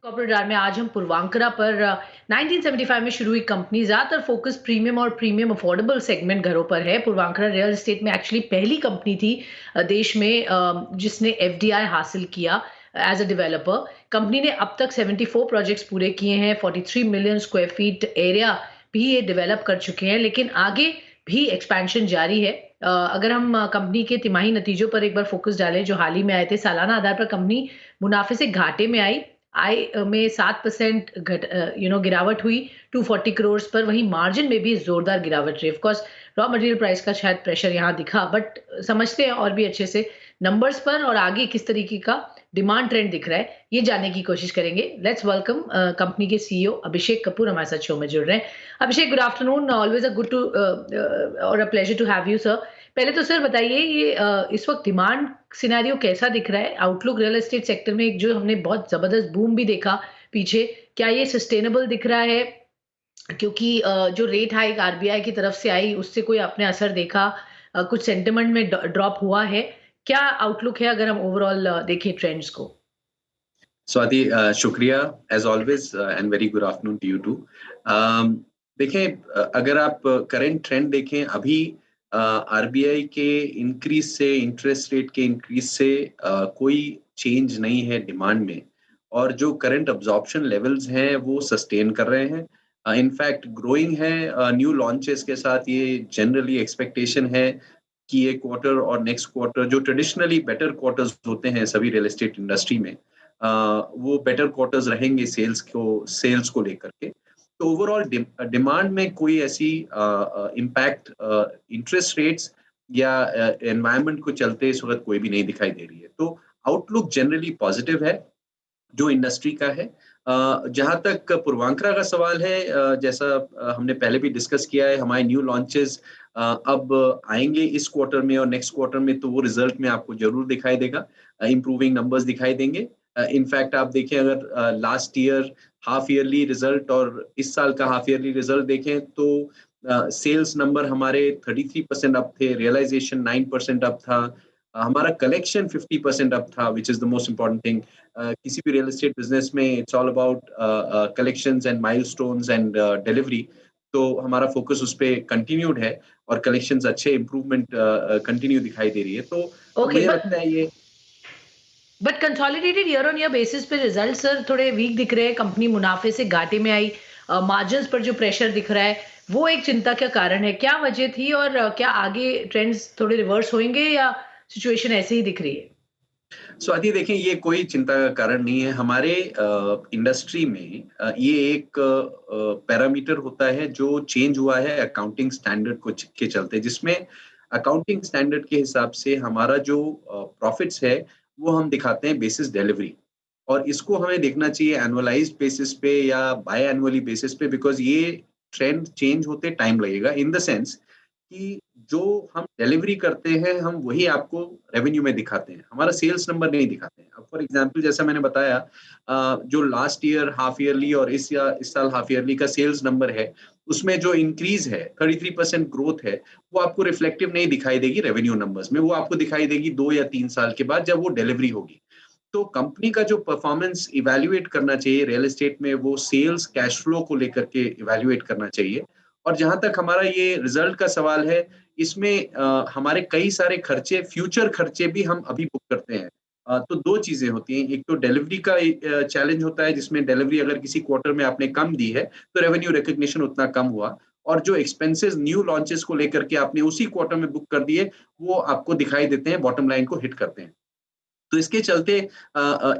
Corporate jar में आज हम पूर्वांकरा पर 1975 में शुरू हुई कंपनी ज्यादातर फोकस प्रीमियम और प्रीमियम अफोर्डेबल सेगमेंट घरों पर है। पूर्वांकरा रियल एस्टेट में एक्चुअली पहली कंपनी थी देश में जिसने एफडीआई हासिल किया एज अ डेवलपर। कंपनी ने अब तक 74 प्रोजेक्ट्स पूरे किए हैं, 43 मिलियन स्क्वायर फीट एरिया भी ये डेवलप कर चुके हैं, लेकिन आगे भी एक्सपेंशन जारी है। अगर हम कंपनी के तिमाही नतीजों पर एक बार फोकस डालें जो हाल ही में आए थे, सालाना आधार पर कंपनी मुनाफे से घाटे में आई। आय में 7% गिरावट हुई 240 करोड़ पर। वहीं मार्जिन में भी जोरदार गिरावट रही। Of course raw material price का शायद प्रेशर यहाँ दिखा, बट समझते हैं और भी अच्छे से नंबर्स पर और आगे किस तरीके का डिमांड ट्रेंड दिख रहा है, ये जानने की कोशिश करेंगे। लेट्स वेलकम कंपनी के सीईओ अभिषेक कपूर हमारे साथ शो में जुड़ रहे हैं। Abhishek, good afternoon. Always a good to और a pleasure to have you sir. पहले तो सर बताइए, ये इस वक्त डिमांड सिनेरियो कैसा दिख रहा है? आउटलुक रियल एस्टेट सेक्टर में एक जो हमने बहुत जबरदस्त बूम भी देखा पीछे, क्या ये सस्टेनेबल दिख रहा है? क्योंकि जो रेट हाइक आरबीआई की तरफ से आई उससे कोई आपने असर देखा? कुछ सेंटिमेंट में ड्रॉप हुआ है? क्या आउटलुक है अगर हम ओवरऑल देखें ट्रेंड्स को? स्वाति, शुक्रिया as always and very good afternoon to you too. देखें, अगर आप करंट ट्रेंड देखें अभी आरबीआई के इंक्रीज से, इंटरेस्ट रेट के इंक्रीज से कोई चेंज नहीं है डिमांड में। और जो करंट अब्जॉर्प्शन लेवल्स हैं वो सस्टेन कर रहे हैं, इनफैक्ट ग्रोइंग है। न्यू लॉन्चेस के साथ ये जनरली एक्सपेक्टेशन है कि ये क्वार्टर और नेक्स्ट क्वार्टर जो ट्रेडिशनली बेटर क्वार्टर्स होते हैं सभी रियल एस्टेट इंडस्ट्री में, वो बेटर क्वार्टर्स रहेंगे सेल्स को लेकर के। तो ओवरऑल डिमांड में कोई ऐसी इम्पैक्ट इंटरेस्ट रेट्स या एनवायरनमेंट को चलते इस वक्त कोई भी नहीं दिखाई दे रही है। तो आउटलुक जनरली पॉजिटिव है जो इंडस्ट्री का है। जहाँ तक पूर्वांकरा का सवाल है, जैसा हमने पहले भी डिस्कस किया है, हमारे न्यू लॉन्चेस अब आएंगे इस क्वार्टर में और नेक्स्ट क्वार्टर में, तो वो रिजल्ट में आपको जरूर दिखाई देगा, इम्प्रूविंग नंबर्स दिखाई देंगे। इनफैक्ट आप देखें, अगर last year half yearly result और इस साल का हाफ ईयरली रिजल्ट देखें तो सेल्स नंबर हमारे 33% अप थे, रियलाइजेशन 9% अप था, हमारा कलेक्शन 50% अप था, which is the most important thing. किसी भी रियल एस्टेट बिजनेस में it's all about collections and milestones and delivery. तो हमारा फोकस उस पे कंटिन्यूड है और कलेक्शंस अच्छे इम्प्रूवमेंट कंटिन्यू दिखाई दे रही है। तो ओके, मुझे लगता है ये but consolidated year on year basis पे रिजल्ट सर थोड़े वीक दिख रहे हैं। कंपनी मुनाफे से घाटे में आई, मार्जिन्स पर जो प्रेशर दिख रहा है वो एक चिंता का कारण है। क्या वजह थी और क्या आगे ट्रेंड्स थोड़े रिवर्स होंगे या सिचुएशन ऐसे ही दिख रही है? स्वाति, देखें, ये कोई चिंता का कारण नहीं है। हमारे इंडस्ट्री में ये एक पैरामीटर होता है जो चेंज हुआ है अकाउंटिंग स्टैंडर्ड को के चलते, जिसमें अकाउंटिंग स्टैंडर्ड के हिसाब से हमारा जो प्रॉफिट्स है वो हम दिखाते हैं बेसिस डिलीवरी। और इसको हमें देखना चाहिए एनुअलाइज्ड बेसिस पे या बाय एनुअली बेसिस पे, बिकॉज ये ट्रेंड चेंज होते टाइम लगेगा, इन द सेंस कि जो हम डिलीवरी करते हैं हम वही आपको रेवेन्यू में दिखाते हैं, हमारा सेल्स नंबर नहीं दिखाते हैं। अब फॉर एग्जांपल, जैसा मैंने बताया, जो लास्ट ईयर हाफ ईयरली और इस साल हाफ ईयरली का सेल्स नंबर है, उसमें जो इंक्रीज है 33% ग्रोथ है, वो आपको रिफ्लेक्टिव नहीं दिखाई देगी रेवेन्यू नंबर्स में, वो आपको दिखाई देगी 2 या 3 साल के बाद जब वो डिलीवरी होगी। तो कंपनी का जो परफॉर्मेंस इवैल्यूएट करना चाहिए रियल एस्टेट में, वो सेल्स कैश फ्लो को लेकर के इवैल्यूएट करना चाहिए। और जहां तक हमारा ये रिजल्ट का सवाल है, इसमें हमारे कई सारे खर्चे, फ्यूचर खर्चे भी हम अभी बुक करते हैं। तो दो चीजें होती हैं, एक तो डिलीवरी का चैलेंज होता है, जिसमें डिलीवरी अगर किसी क्वार्टर में आपने कम दी है तो रेवेन्यू रिकग्निशन उतना कम हुआ, और जो एक्सपेंसेस न्यू लॉन्चेस को लेकर के आपने उसी क्वार्टर में बुक कर दिए, वो आपको दिखाई देते हैं, बॉटम लाइन को हिट करते हैं। तो इसके चलते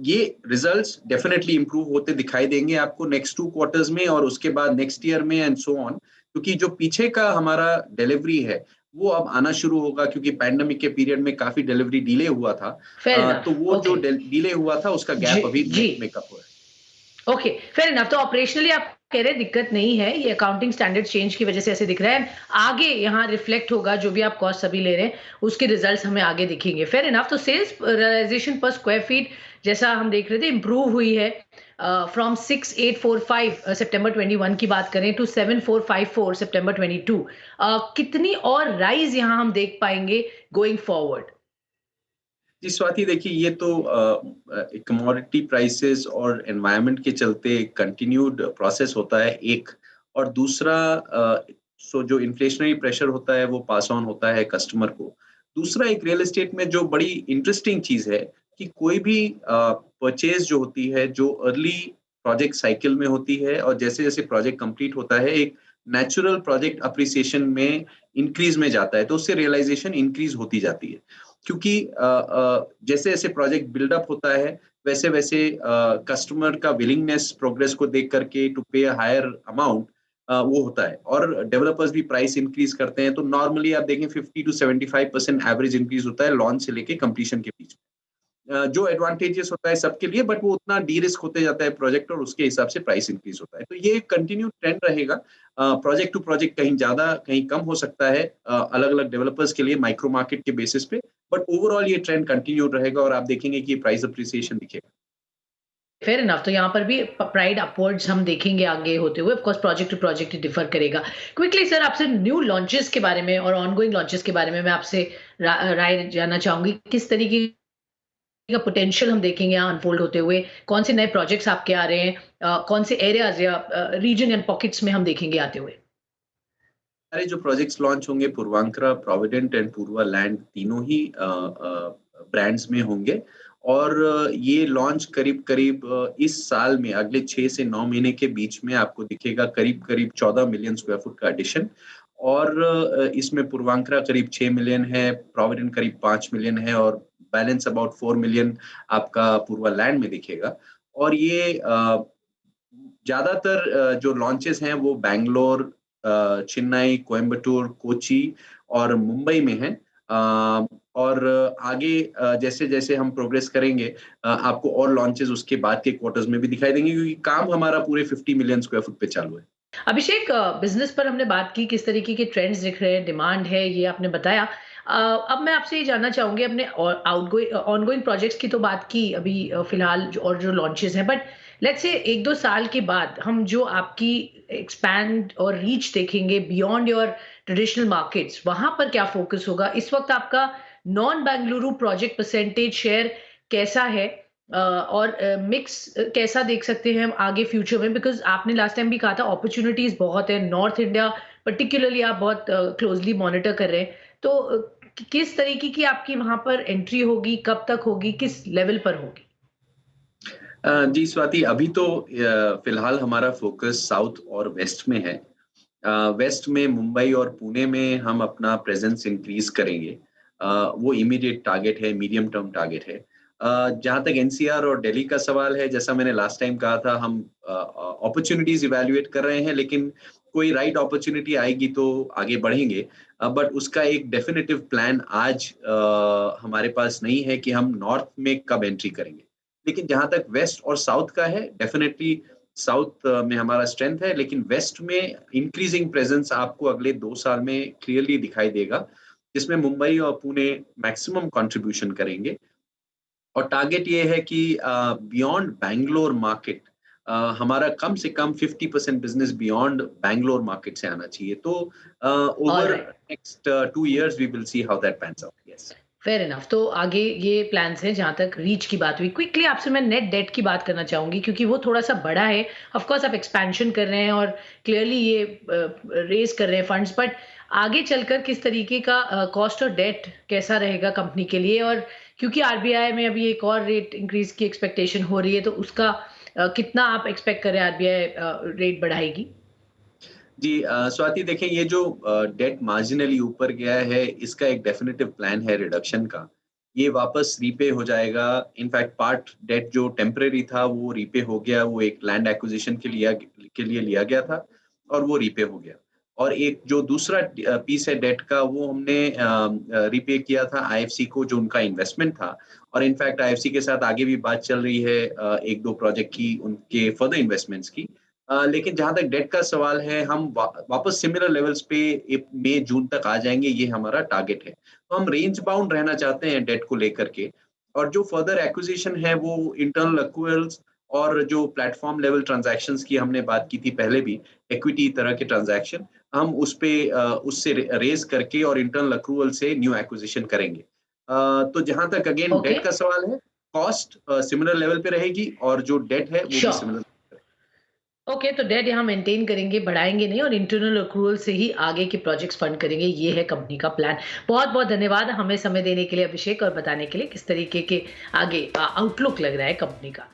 ये रिजल्ट्स डेफिनेटली इंप्रूव होते दिखाई देंगे आपको नेक्स्ट 2 क्वार्टर्स में और उसके बाद नेक्स्ट ईयर में एंड सो ऑन, क्योंकि जो पीछे का हमारा डिलीवरी है वो अब आना शुरू होगा, क्योंकि पैंडेमिक के पीरियड में काफी डिलीवरी डिले हुआ था। फेयर तो इनफ। वो जो ओके। डिले हुआ था उसका जी गैप अभी जी। मेकअप हो रहा है। Okay, fair enough. तो ऑपरेशनली आप कह रहे हैं दिक्कत नहीं है, ये अकाउंटिंग स्टैंडर्ड चेंज की वजह से ऐसे दिख रहा है। आगे यहाँ रिफ्लेक्ट होगा, जो भी आप कॉस्ट अभी ले रहे हैं उसके रिजल्ट्स हमें आगे दिखेंगे। Fair enough. तो सेल्स रियलाइजेशन पर स्क्वायर फीट जैसा हम देख रहे थे इंप्रूव हुई है, फ्रॉम 6845 सितंबर 21 की बात करें टू 7454 सितंबर 22। कितनी और राइज यहाँ हम देख पाएंगे गोइंग फॉरवर्ड? जी स्वाति, देखिए ये तो कमोडिटी प्राइसेस और एनवायरनमेंट के चलते कंटिन्यूड प्रोसेस होता है एक, और दूसरा जो इन्फ्लेशनरी प्रेशर होता है वो पास ऑन होता है कस्टमर को। दूसरा एक रियल एस्टेट में जो बड़ी इंटरेस्टिंग चीज है कि कोई भी परचेज जो होती है जो अर्ली प्रोजेक्ट साइकिल में होती है, और जैसे जैसे प्रोजेक्ट कंप्लीट होता है एक नेचुरल प्रोजेक्ट अप्रिसिएशन में इंक्रीज में जाता है, तो उससे रियलाइजेशन इंक्रीज होती जाती है। क्योंकि जैसे जैसे प्रोजेक्ट बिल्डअप होता है वैसे वैसे कस्टमर का विलिंगनेस प्रोग्रेस को देख करके टू पे हायर अमाउंट वो होता है, और डेवलपर्स भी प्राइस इंक्रीज करते हैं। तो नॉर्मली आप देखें 50 to 75% एवरेज इंक्रीज होता है लॉन्च से लेके कंप्लीशन के बीच में। जो एडवांटेजेस होता है सबके लिए, बट वो उतना डी रिस्क होते जाता है प्रोजेक्ट, और उसके हिसाब से प्राइस इंक्रीज होता है। तो ये कंटिन्यू ट्रेंड रहेगा। प्रोजेक्ट टू प्रोजेक्ट कहीं ज्यादा कहीं कम हो सकता है अलग अलग डेवलपर्स के लिए माइक्रो मार्केट के बेसिस पे, बट ओवरऑल ये ट्रेंड कंटिन्यू रहेगा और आप देखेंगे कि प्राइस अप्रिसिएशन दिखेगा। फेयर इनफ, तो यहाँ पर भी प्राइड अपवर्ड्स हम देखेंगे आगे होते हुए। Of course project to project differ करेगा। क्विकली सर, आपसे न्यू लॉन्चेस के बारे में और ऑनगोइंग लॉन्चेस के बारे में मैं आपसे राय जानना चाहूंगी। किस तरीके का पोटेंशियल हम देखेंगे यहाँ अनफोल्ड होते हुए? कौन से नए प्रोजेक्ट्स आपके आ रहे हैं? कौन से एरियाज या रीजन एंड पॉकेट्स में हम देखेंगे आते हुए? हमारे जो प्रोजेक्ट्स लॉन्च होंगे Puravankara, provident and Purva land तीनों ही ब्रांड्स में होंगे। और ये लॉन्च करीब करीब इस साल में अगले 6 से 9 महीने के बीच में आपको दिखेगा करीब करीब 14 मिलियन स्क्वायर फुट का एडिशन। और इसमें पूर्वांकरा करीब 6 मिलियन है, प्रोविडेंट करीब 5 मिलियन है, और बैलेंस अबाउट 4 मिलियन आपका पूर्वा लैंड में दिखेगा। और ये ज्यादातर जो लॉन्चेस हैं वो बैंगलोर, चेन्नई, कोयम्बटूर, कोची और मुंबई में हैं। और आगे जैसे जैसे हम प्रोग्रेस करेंगे आपको और लॉन्चेस उसके बाद के क्वार्टर्स में भी दिखाई देंगे, क्योंकि काम हमारा पूरे 50 मिलियन स्क्वायर फुट पे चालू है। अभिषेक, बिजनेस पर हमने बात की, किस तरीके के ट्रेंड्स दिख रहे हैं, डिमांड है, ये आपने बताया। अब मैं आपसे ये जानना चाहूंगी, अपने आउटगोइंग ऑनगोइंग प्रोजेक्ट्स की तो बात की अभी फिलहाल, और जो लॉन्चेस हैं, बट लेट्स से 1-2 साल के बाद हम जो आपकी एक्सपैंड और रीच देखेंगे बियॉन्ड योर ट्रेडिशनल मार्केट्स, वहां पर क्या फोकस होगा? इस वक्त आपका non Bengaluru project percentage share कैसा है? और मिक्स कैसा देख सकते हैं हम आगे फ्यूचर में? बिकॉज आपने लास्ट टाइम भी कहा था अपॉर्चुनिटीज बहुत है नॉर्थ इंडिया, पर्टिकुलरली आप बहुत क्लोजली मॉनिटर कर रहे हैं। तो किस तरीके की आपकी वहां पर एंट्री होगी, कब तक होगी, किस लेवल पर होगी? जी स्वाति, अभी तो फिलहाल हमारा फोकस साउथ और वेस्ट में है। वेस्ट में मुंबई और पुणे में हम अपना प्रेजेंस इंक्रीज करेंगे। वो इमीडिएट टारगेट है, मीडियम टर्म टारगेट है। जहाँ तक एनसीआर और दिल्ली का सवाल है, जैसा मैंने लास्ट टाइम कहा था, हम अपॉर्चुनिटीज इवैल्यूएट कर रहे हैं, लेकिन कोई राइट अपॉर्चुनिटी आएगी तो आगे बढ़ेंगे। बट उसका एक डेफिनेटिव प्लान आज हमारे पास नहीं है कि हम नॉर्थ में कब एंट्री करेंगे। लेकिन जहाँ तक वेस्ट और साउथ का है, डेफिनेटली साउथ में हमारा स्ट्रेंथ है, लेकिन वेस्ट में इंक्रीजिंग प्रेजेंस आपको अगले 2 साल में क्लियरली दिखाई देगा, जिसमें मुंबई और पुणे मैक्सिमम कंट्रीब्यूशन करेंगे। और टारगेट ये है कि बियॉन्ड बैंगलोर मार्केट हमारा कम से कम 50% बिजनेस बियॉन्ड बैंगलोर मार्केट से आना चाहिए। तो all over right, next 2 years we will see how that pans out. Yes. Fair enough. तो आगे ये प्लान्स हैं। जहाँ तक रीच की बात हुई, क्विकली आपसे मैं नेट डेट की बात करना चाहूंगी, क्योंकि वो थोड़ा सा बड़ा है। ऑफ कोर्स आप एक्सपेंशन कर रहे हैं और क्लियरली ये रेज कर रहे हैं फंड्स, बट आगे चलकर किस तरीके का कॉस्ट और डेट कैसा रहेगा कंपनी के लिए? और क्योंकि आरबीआई में अभी एक और रेट इंक्रीज की एक्सपेक्टेशन हो रही है, तो उसका कितना आप एक्सपेक्ट कर रहे हैं आरबीआई रेट बढ़ाएगी? जी स्वाति, देखें ये जो डेट मार्जिनली ऊपर गया है, इसका एक डेफिनेटिव प्लान है रिडक्शन का। ये वापस रीपे हो जाएगा। इनफैक्ट पार्ट डेट जो टेम्परेरी था वो रीपे हो गया, वो एक लैंड एक्विजिशन के लिए लिया गया था, और वो रीपे हो गया। और एक जो दूसरा पीस है डेट का, वो हमने रीपे किया था आईएफसी को, जो उनका इन्वेस्टमेंट था। और इनफैक्ट आईएफसी के साथ आगे भी बात चल रही है एक दो प्रोजेक्ट की, उनके फर्दर इन्वेस्टमेंट्स की। लेकिन जहाँ तक डेट का सवाल है, हम वापस सिमिलर लेवल्स पे मई जून तक आ जाएंगे, ये हमारा टारगेट है। तो हम रेंज बाउंड रहना चाहते हैं डेट को लेकर के। और जो फर्दर एक्विजिशन है वो इंटरनल एक्रूअल्स और जो प्लेटफॉर्म लेवल ट्रांजैक्शंस की हमने बात की थी पहले भी, इक्विटी तरह के ट्रांजैक्शन, हम उस पे उससे रेज करके और इंटरनल एक्रूअल से न्यू एक्विजिशन करेंगे। तो जहां तक अगेन ओके, डेट का सवाल है, कॉस्ट सिमिलर लेवल पे रहेगी और जो डेट है वो भी श्योर। सिमिलर। ओके, तो डेट यहाँ मेंटेन करेंगे, बढ़ाएँगे नहीं और इंटरनल अक्रूवल से ही आगे के प्रोजेक्ट्स फंड करेंगे, ये है कंपनी का प्लान। बहुत-बहुत धन्यवाद हमें समय देने के लिए अभिषेक और बताने के लिए किस तरीके के आगे आउटलुक लग रहा है कंपनी का।